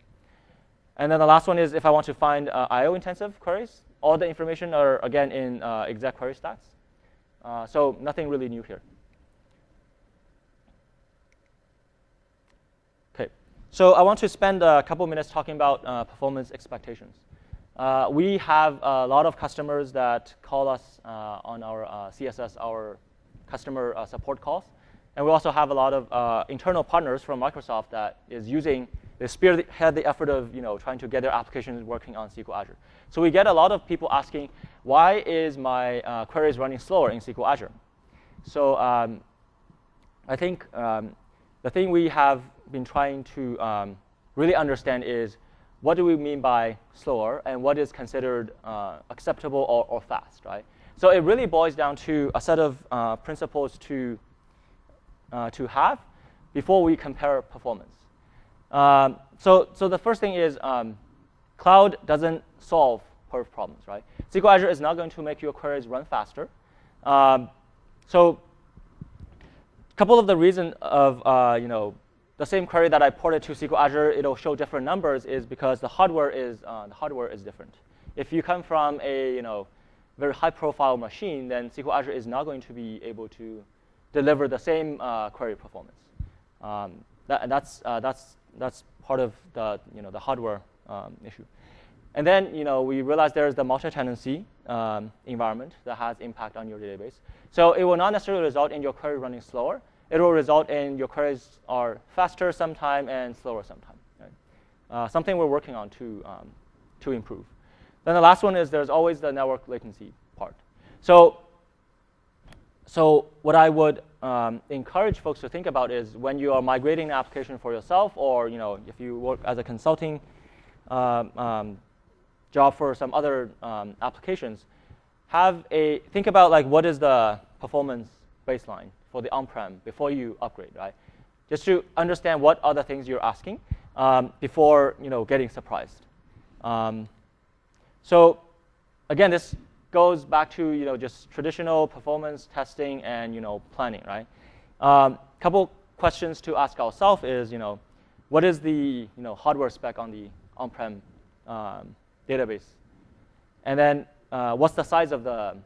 And then the last one is if I want to find IO-intensive queries, all the information are again in exec query stats. So nothing really new here. OK, so I want to spend a couple minutes talking about performance expectations. We have a lot of customers that call us on our CSS, our customer support calls. And we also have a lot of internal partners from Microsoft that they spearhead the effort of trying to get their applications working on SQL Azure. So we get a lot of people asking, why is my queries running slower in SQL Azure? So I think the thing we have been trying to really understand is, what do we mean by slower, and what is considered acceptable or fast, right? So it really boils down to a set of principles to have before we compare performance. So the first thing is cloud doesn't solve perf problems, right? SQL Azure is not going to make your queries run faster. So a couple of the reasons of the same query that I ported to SQL Azure, it'll show different numbers is because the hardware is different. If you come from a very high-profile machine, then SQL Azure is not going to be able to deliver the same query performance. That's part of the the hardware issue. And then we realize there's the multi-tenancy environment that has impact on your database. So it will not necessarily result in your query running slower. It will result in your queries are faster sometime and slower sometime. Right? Something we're working on to improve. Then the last one is there's always the network latency part. So what I would encourage folks to think about is when you are migrating an application for yourself, or if you work as a consulting job for some other applications, think about like what is the performance baseline for the on-prem before you upgrade, right? Just to understand what are the things you're asking before getting surprised. So again, this goes back to just traditional performance testing and planning, right? Couple questions to ask ourselves is what is the hardware spec on the on-prem database, and then what's the size of the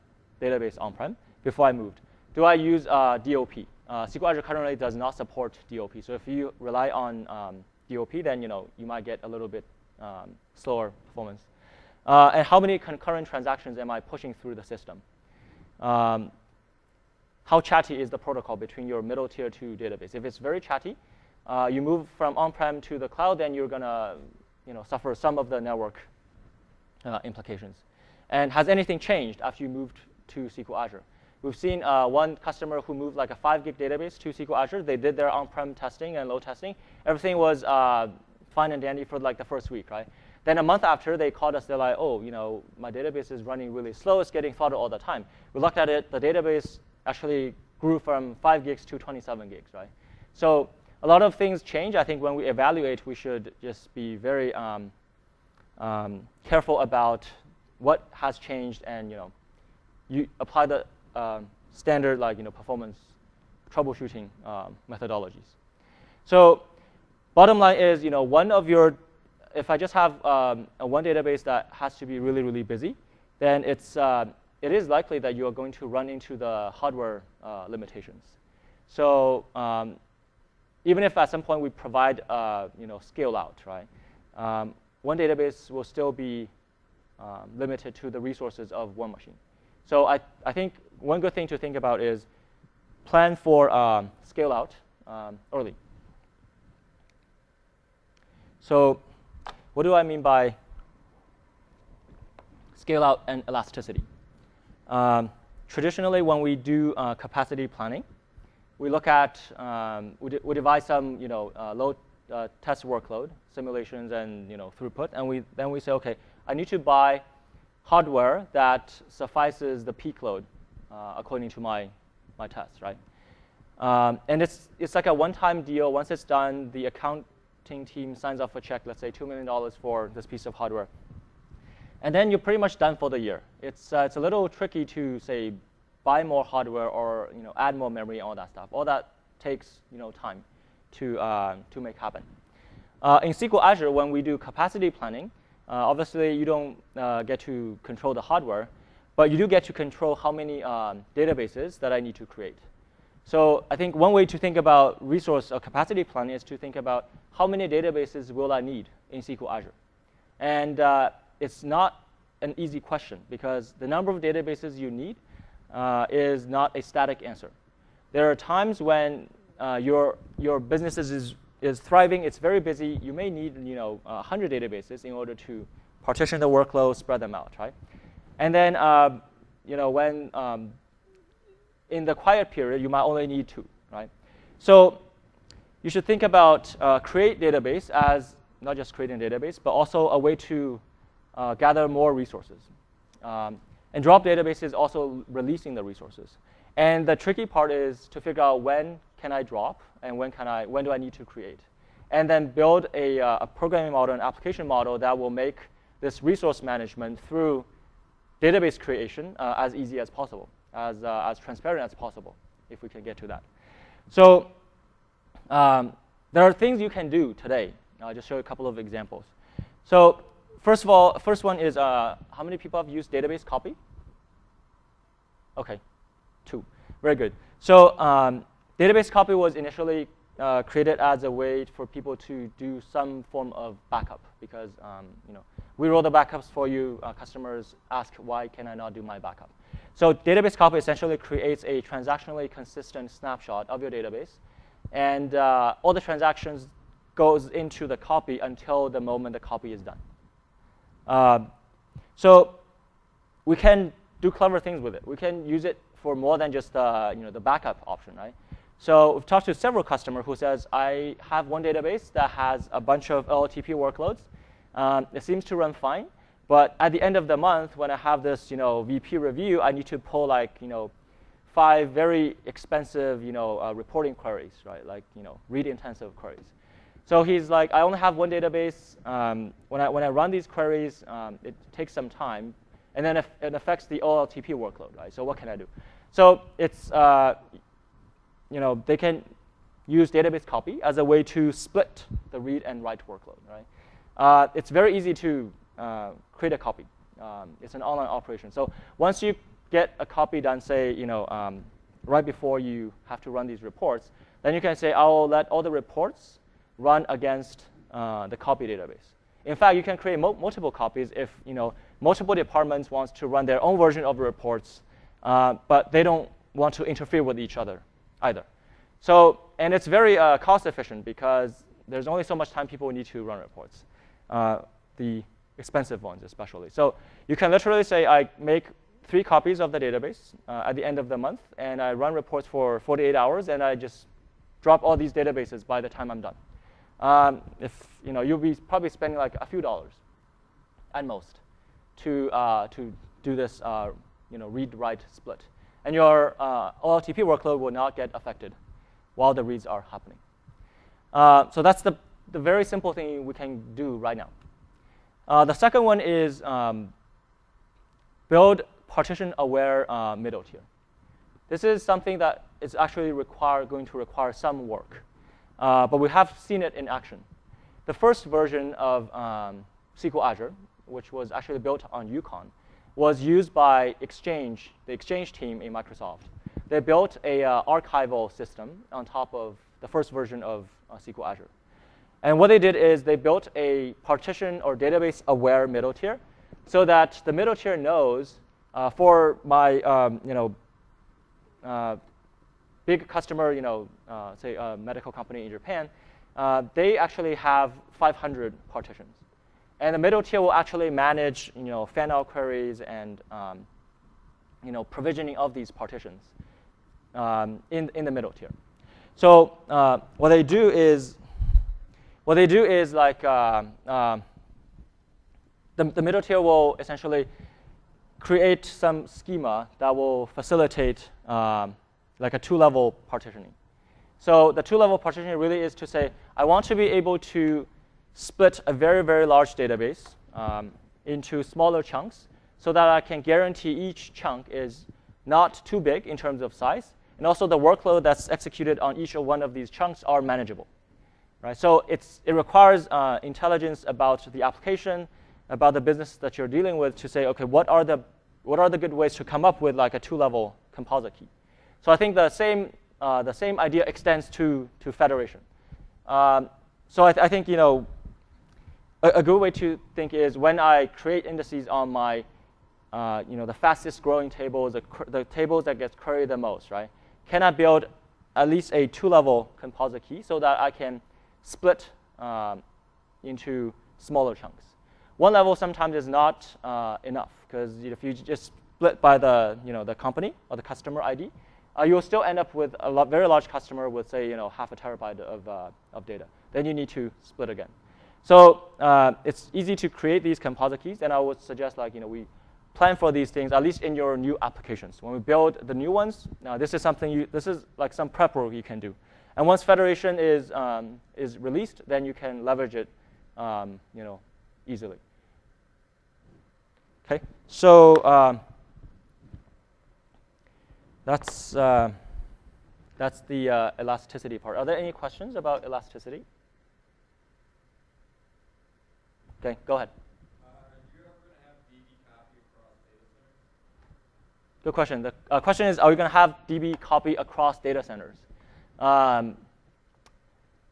database on-prem before I moved? Do I use DOP? SQL Azure currently does not support DOP, so if you rely on DOP, then you might get a little bit slower performance. And how many concurrent transactions am I pushing through the system? How chatty is the protocol between your middle tier 2 database? If it's very chatty, you move from on-prem to the cloud, then you're gonna suffer some of the network implications. And has anything changed after you moved to SQL Azure? We've seen one customer who moved like a 5 gig database to SQL Azure. They did their on-prem testing and load testing. Everything was fine and dandy for like the first week, right? Then a month after, they called us. They're like, oh, my database is running really slow. It's getting throttled all the time. We looked at it. The database actually grew from 5 gigs to 27 gigs, right? So a lot of things change. I think when we evaluate, we should just be very careful about what has changed, and you apply the standard performance troubleshooting methodologies. So bottom line is if I just have one database that has to be really, really busy, then it is likely that you are going to run into the hardware limitations. So even if at some point we provide scale out, right? One database will still be limited to the resources of one machine. So I think one good thing to think about is plan for scale out early. So what do I mean by scale out and elasticity? Traditionally, when we do capacity planning, we look at we devise some load test workload, simulations, and throughput, and then we say, okay, I need to buy hardware that suffices the peak load according to my test, right? And it's like a one-time deal. Once it's done, the accounting team signs off a check, let's say $2 million for this piece of hardware. And then you're pretty much done for the year. It's a little tricky to say buy more hardware or add more memory, all that stuff. All that takes time to make happen. In SQL Azure, when we do capacity planning, obviously you don't get to control the hardware, but you do get to control how many databases that I need to create. So I think one way to think about resource or capacity planning is to think about how many databases will I need in SQL Azure. And it's not an easy question, because the number of databases you need is not a static answer. There are times when your business is thriving, it's very busy. You may need 100 databases in order to partition the workload, spread them out, right? And then when in the quiet period, you might only need 2, right? So you should think about create database as not just creating a database, but also a way to gather more resources. And drop database is also releasing the resources. And the tricky part is to figure out when can I drop and when do I need to create. And then build a programming model, an application model that will make this resource management through database creation as easy as possible. as transparent as possible, if we can get to that. So there are things you can do today. I'll just show you a couple of examples. So first of all, first one is how many people have used database copy? OK, 2. Very good. So database copy was initially created as a way for people to do some form of backup, because we roll the backups for you. Customers ask, why can I not do my backup? So database copy essentially creates a transactionally consistent snapshot of your database, and all the transactions goes into the copy until the moment the copy is done. So we can do clever things with it. We can use it for more than just the backup option, right? So we've talked to several customers who says, I have one database that has a bunch of OLTP workloads. It seems to run fine. But at the end of the month, when I have this VP review, I need to pull 5 very expensive reporting queries, right? Like read-intensive queries. So he's like, I only have one database. When I run these queries, it takes some time. And then it affects the OLTP workload, right? So what can I do? So it's they can use database copy as a way to split the read and write workload, right? It's very easy to create a copy. It's an online operation. So once you get a copy done, say, right before you have to run these reports, then you can say, I'll let all the reports run against the copy database. In fact, you can create multiple copies if multiple departments want to run their own version of the reports, but they don't want to interfere with each other either. So, and it's very cost efficient, because there's only so much time people need to run reports, the expensive ones especially. So you can literally say, I make 3 copies of the database at the end of the month, and I run reports for 48 hours, and I just drop all these databases by the time I'm done. You'll be probably spending like a few dollars at most to do this read-write split. And your OLTP workload will not get affected while the reads are happening. So that's the very simple thing we can do right now. The second one is build partition-aware middle tier. This is something that is actually going to require some work. But we have seen it in action. The first version of SQL Azure, which was actually built on Yukon, was used by the Exchange team in Microsoft. They built a archival system on top of the first version of SQL Azure. And what they did is they built a partition or database-aware middle tier, so that the middle tier knows for my big customer, say a medical company in Japan, they actually have 500 partitions. And the middle tier will actually manage fan-out queries and provisioning of these partitions in the middle tier. So what they do is like the middle tier will essentially create some schema that will facilitate like a 2-level partitioning. So the 2-level partitioning really is to say, I want to be able to split a very, very large database into smaller chunks, so that I can guarantee each chunk is not too big in terms of size, and also the workload that's executed on each one of these chunks are manageable. Right? So it requires intelligence about the application, about the business that you're dealing with, to say, OK, what are the good ways to come up with like a 2-level composite key? So I think the same idea extends to federation. So I think a good way to think is, when I create indices on my the fastest growing tables, the tables that gets queried the most, right? Can I build at least a 2-level composite key so that I can split into smaller chunks? 1 level sometimes is not enough, because if you just split by the company or the customer ID, you'll still end up with a very large customer with, say, half a terabyte of data. Then you need to split again. So it's easy to create these composite keys, and I would suggest we plan for these things, at least in your new applications. When we build the new ones, this is like some prep work you can do. And once federation is released, then you can leverage it easily. Okay, so That's the elasticity part. Are there any questions about elasticity? Okay, go ahead. Are you ever going to have DB copy across data centers? Good question. The question is, are we going to have DB copy across data centers?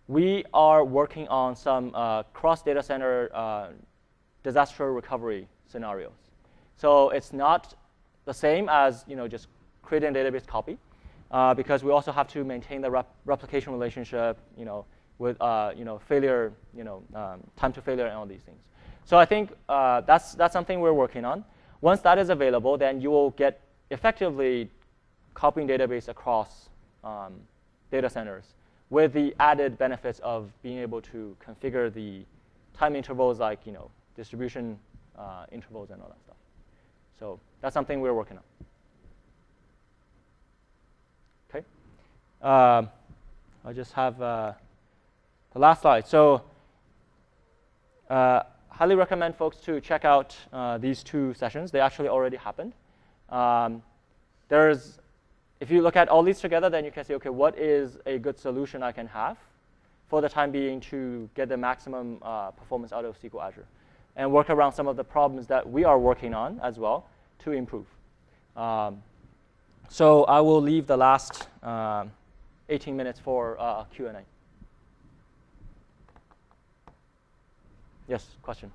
We are working on some cross data center disaster recovery scenarios. So it's not the same as just creating a database copy, because we also have to maintain the replication relationship, with failure, time to failure and all these things. So I think that's something we're working on. Once that is available, then you will get effectively copying database across data centers with the added benefits of being able to configure the time intervals like distribution intervals and all that stuff. So that's something we're working on. Okay. I just have the last slide. So highly recommend folks to check out these 2 sessions. They actually already happened. If you look at all these together, then you can say, okay, what is a good solution I can have for the time being to get the maximum performance out of SQL Azure, and work around some of the problems that we are working on as well to improve. So I will leave the last 18 minutes for Q&A. Yes, question.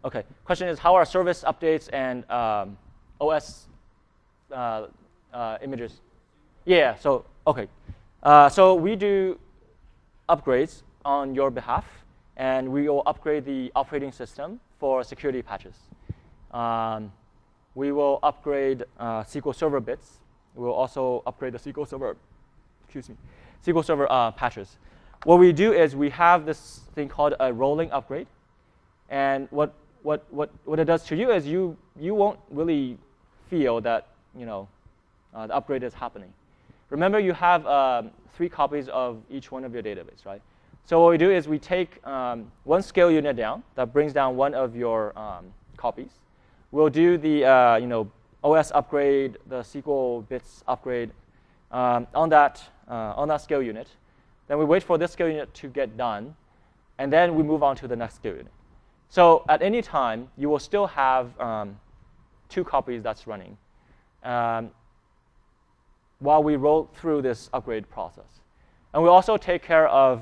Okay, question is, how are service updates and OS images? Yeah, so, okay. So we do upgrades on your behalf, and we will upgrade the operating system for security patches. We will upgrade SQL Server bits. We will also upgrade the SQL Server, SQL Server patches. What we do is we have this thing called a rolling upgrade, and what it does to you is you won't really feel that the upgrade is happening. Remember, you have 3 copies of each one of your database, right? So what we do is we take one scale unit down that brings down one of your copies. We'll do the OS upgrade, the SQL bits upgrade on that scale unit. Then we wait for this scale unit to get done, and then we move on to the next scale unit. So at any time, you will still have 2 copies that's running while we roll through this upgrade process. And we also take care of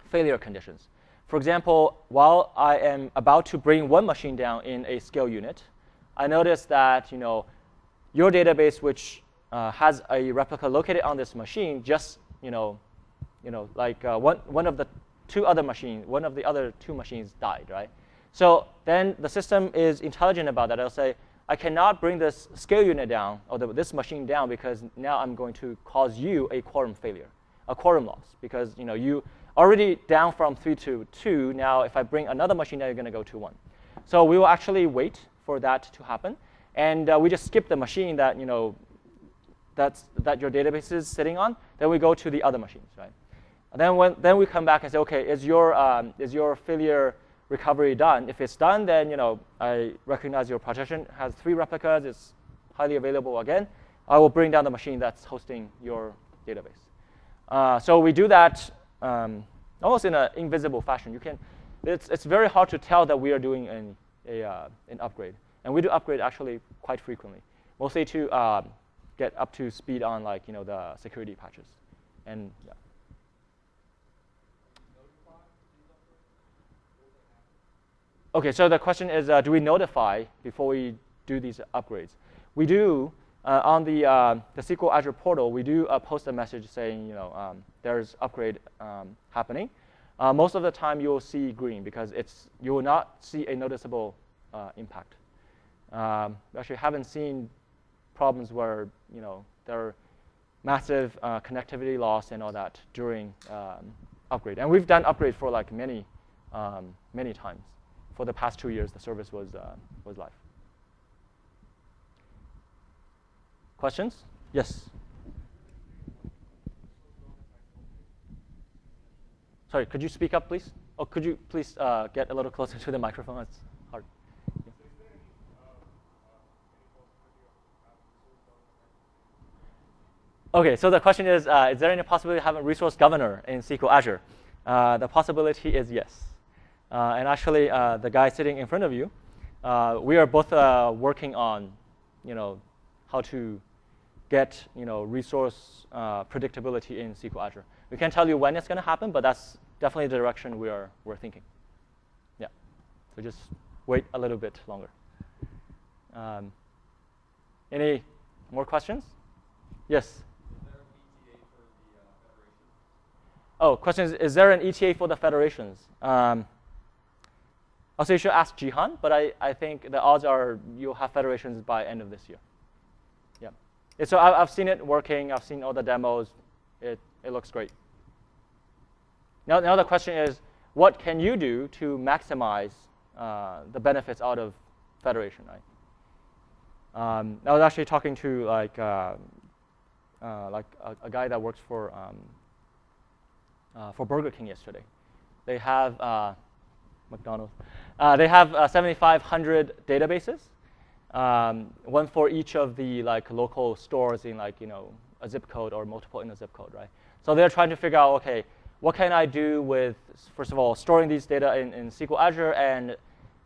failure conditions. For example, while I am about to bring one machine down in a scale unit, I notice that your database, which has a replica located on this machine, just like one of the other two machines died, right? So then the system is intelligent about that. It'll say, I cannot bring this scale unit down, or this machine down, because now I'm going to cause you a quorum failure, a quorum loss, because you already down from 3 to 2. Now if I bring another machine down, you're going to go to 1. So we will actually wait for that to happen, and we just skip the machine that that your database is sitting on. Then we go to the other machines, right? And then we come back and say, okay, is your failure recovery done? If it's done, then I recognize your partition has 3 replicas. It's highly available again. I will bring down the machine that's hosting your database. So we do that almost in an invisible fashion. It's very hard to tell that we are doing an upgrade, and we do upgrade actually quite frequently, mostly to get up to speed on the security patches, and yeah. Okay, so the question is, do we notify before we do these upgrades? We do. On the SQL Azure portal, we do post a message saying, there's upgrade happening. Most of the time, you'll see green because you will not see a noticeable impact. We actually haven't seen problems where there are massive connectivity loss and all that during upgrade. And we've done upgrade for many times. For the past 2 years, the service was live. Questions? Yes. Sorry, could you speak up, please? Oh, could you please get a little closer to the microphone? It's hard. Yeah. Okay, so the question is there any possibility of having a resource governor in SQL Azure? The possibility is yes. And actually, the guy sitting in front of you, we are both working on, how to get, resource predictability in SQL Azure. We can't tell you when it's going to happen, but that's definitely the direction we're thinking. Yeah. So just wait a little bit longer. Any more questions? Yes. Is there an ETA for the federations? Oh, question is there an ETA for the federations? Also, you should ask Jihan, but I think the odds are you'll have federations by end of this year. Yeah. So I've seen it working. I've seen all the demos. It looks great. Now the question is, what can you do to maximize the benefits out of federation, right? I was actually talking to a guy that works for Burger King yesterday. They have McDonald's. They have 7,500 databases, one for each of the local stores in a zip code or multiple in a zip code, right? So they're trying to figure out, okay, what can I do with, first of all, storing these data in SQL Azure and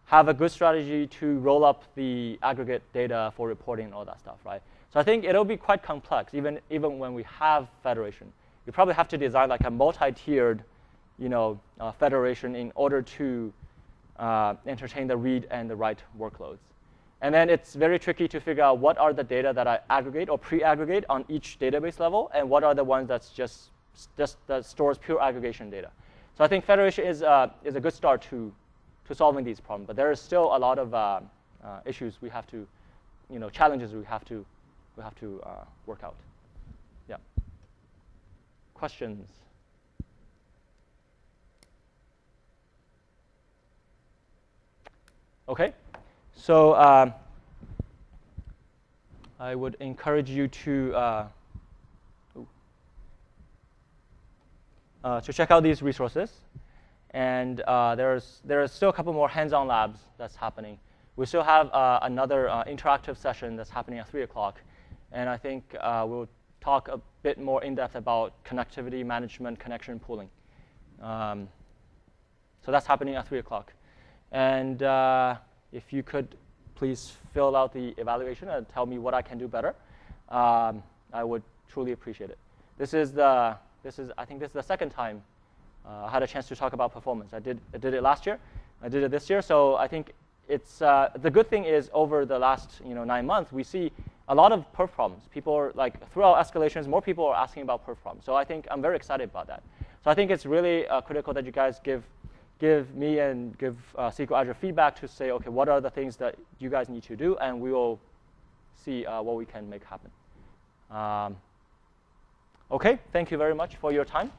have a good strategy to roll up the aggregate data for reporting and all that stuff, right? So I think it'll be quite complex, even when we have federation. You probably have to design like a multi-tiered, federation in order to entertain the read and the write workloads. And then it's very tricky to figure out what are the data that I aggregate or pre-aggregate on each database level, and what are the ones that's just that stores pure aggregation data. So I think federation is a good start to solving these problems, but there is still a lot of issues we have to, challenges we have to work out. Yeah. Questions? Okay. So I would encourage you to check out these resources. And there is still a couple more hands-on labs that's happening. We still have another interactive session that's happening at 3 o'clock. And I think we'll talk a bit more in depth about connectivity management, connection pooling. So that's happening at 3 o'clock. And if you could please fill out the evaluation and tell me what I can do better, I would truly appreciate it. I think this is the second time I had a chance to talk about performance. I did it last year. I did it this year. So I think it's the good thing is over the last 9 months, we see a lot of perf problems. People are through our escalations, more people are asking about perf problems. So I think I'm very excited about that. So I think it's really critical that you guys give me and give SQL Azure feedback to say, okay, what are the things that you guys need to do, and we will see what we can make happen. Okay, thank you very much for your time.